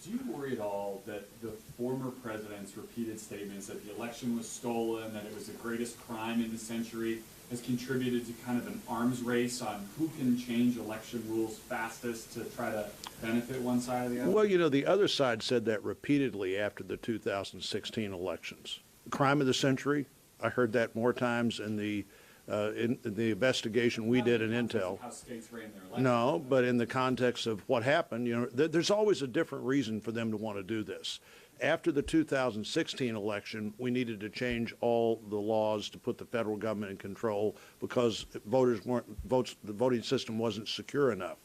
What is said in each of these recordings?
Do you worry at all that the former president's repeated statements that the election was stolen, that it was the greatest crime in the century, has contributed to kind of an arms race on who can change election rules fastest to try to benefit one side or the other? Well, the other side said that repeatedly after the 2016 elections. Crime of the century, I heard that more times in the investigation we did in Intel. How states ran their elections. No, but in the context of what happened, there's always a different reason for them to want to do this. After the 2016 election, we needed to change all the laws to put the federal government in control because the voting system wasn't secure enough.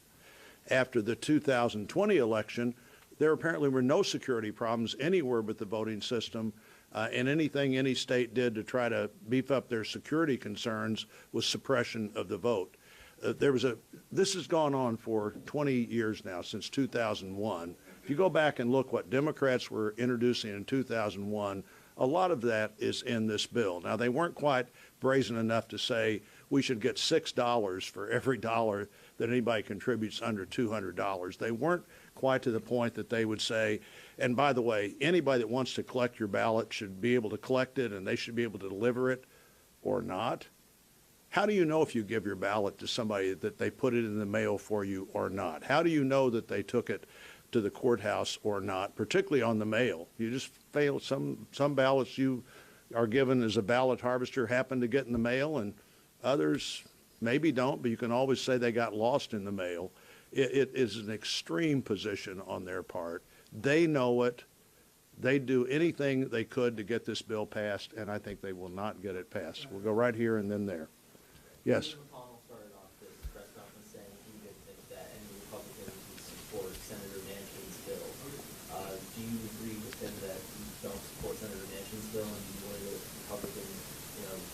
After the 2020 election, there apparently were no security problems anywhere but the voting system. And anything any state did to try to beef up their security concerns was suppression of the vote. This has gone on for 20 years now, since 2001. If you go back and look what Democrats were introducing in 2001, a lot of that is in this bill. Now, they weren't quite brazen enough to say we should get $6 for every dollar that anybody contributes under $200. They weren't quite to the point that they would say, and by the way, anybody that wants to collect your ballot should be able to collect it and they should be able to deliver it or not. How do you know if you give your ballot to somebody that they put it in the mail for you or not? How do you know that they took it to the courthouse or not, particularly on the mail? You just fail. Some ballots you are given as a ballot harvester happen to get in the mail, and others maybe don't, but you can always say they got lost in the mail. It is an extreme position on their part. They know it. They do anything they could to get this bill passed, and I think they will not get it passed. We'll go right here and then there. Yes. McConnell started off this press conference saying he didn't think that any Republicans would support Senator Manchin's bill. Do you agree with him that you don't support Senator Manchin's bill, and do you worry that Republicans,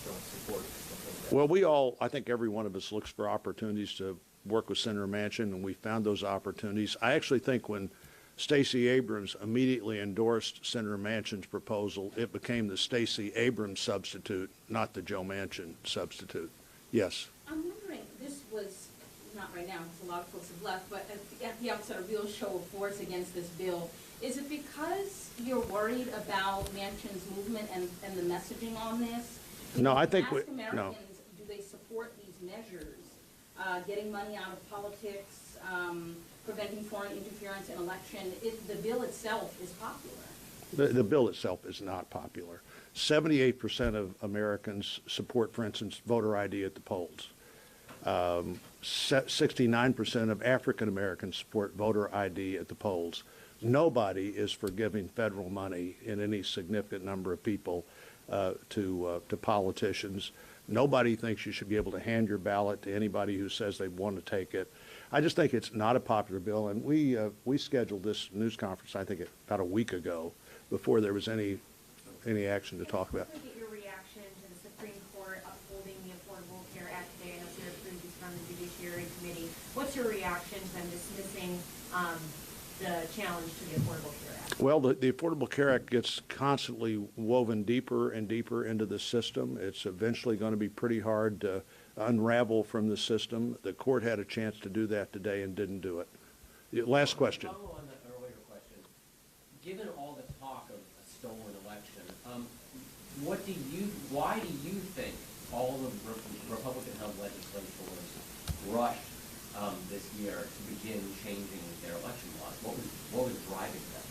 don't support something like that? Well, I think every one of us looks for opportunities to work with Senator Manchin, and we found those opportunities. I actually think when Stacey Abrams immediately endorsed Senator Manchin's proposal, it became the Stacey Abrams substitute, not the Joe Manchin substitute. Yes. I'm wondering, this was, not right now, because a lot of folks have left, but at the outset, a real show of force against this bill. Is it because you're worried about Manchin's movement and the messaging on this? No, I think Ask no. Americans, do they support these measures? Getting money out of politics, preventing foreign interference in election. The bill itself is popular. The bill itself is not popular. 78% of Americans support, for instance, voter ID at the polls. 69% of African Americans support voter ID at the polls. Nobody is for giving federal money in any significant number of people to politicians. Nobody thinks you should be able to hand your ballot to anybody who says they want to take it. I just think it's not a popular bill, and we scheduled this news conference, I think, about a week ago, before there was any action to talk about. I'd like to get your reaction to the Supreme Court upholding the Affordable Care Act today. I know Senator Cruz is from the Judiciary Committee. What's your reaction to them dismissing the challenge to the Affordable Care Act? Well, the Affordable Care Act gets constantly woven deeper and deeper into the system. It's eventually going to be pretty hard to unravel from the system. The court had a chance to do that today and didn't do it. Last question. Follow on the earlier question. Given all the talk of a stolen election, why do you think all the Republican-held legislators rushed this year to begin changing their election laws? What was driving them?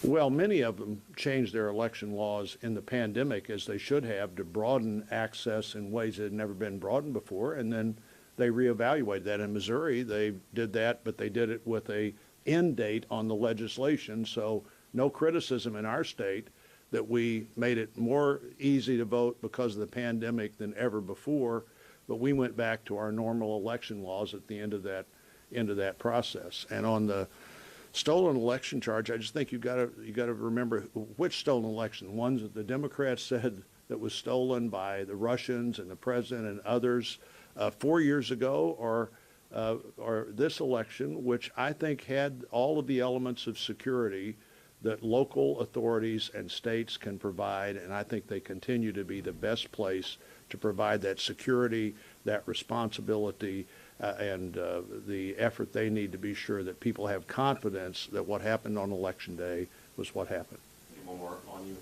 Well, many of them changed their election laws in the pandemic, as they should have, to broaden access in ways that had never been broadened before, and then they reevaluated that. In Missouri, they did that, but they did it with a end date on the legislation, so no criticism in our state that we made it more easy to vote because of the pandemic than ever before, but we went back to our normal election laws at the end of that process. And on the stolen election charge, I just think you got to remember which stolen election. Ones that the Democrats said that was stolen by the Russians and the president and others 4 years ago, or this election, which I think had all of the elements of security that local authorities and states can provide, and I think they continue to be the best place to provide that security, that responsibility, and the effort they need to be sure that people have confidence that what happened on Election Day was what happened. One more on you.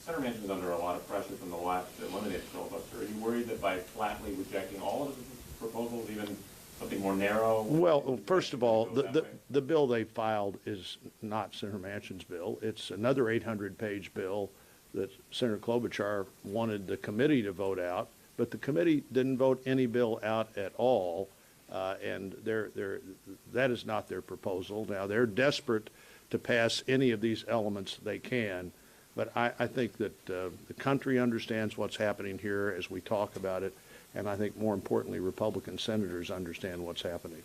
Senator Manchin is under a lot of pressure from the left to eliminate filibuster. Are you worried that by flatly rejecting all of his proposals, even something more narrow? Well, first of all, goes that way? the bill they filed is not Senator Manchin's bill. It's another 800-page bill that Senator Klobuchar wanted the committee to vote out, but the committee didn't vote any bill out at all, and that is not their proposal. Now, they're desperate to pass any of these elements they can, but I think that the country understands what's happening here as we talk about it, and I think more importantly, Republican senators understand what's happening.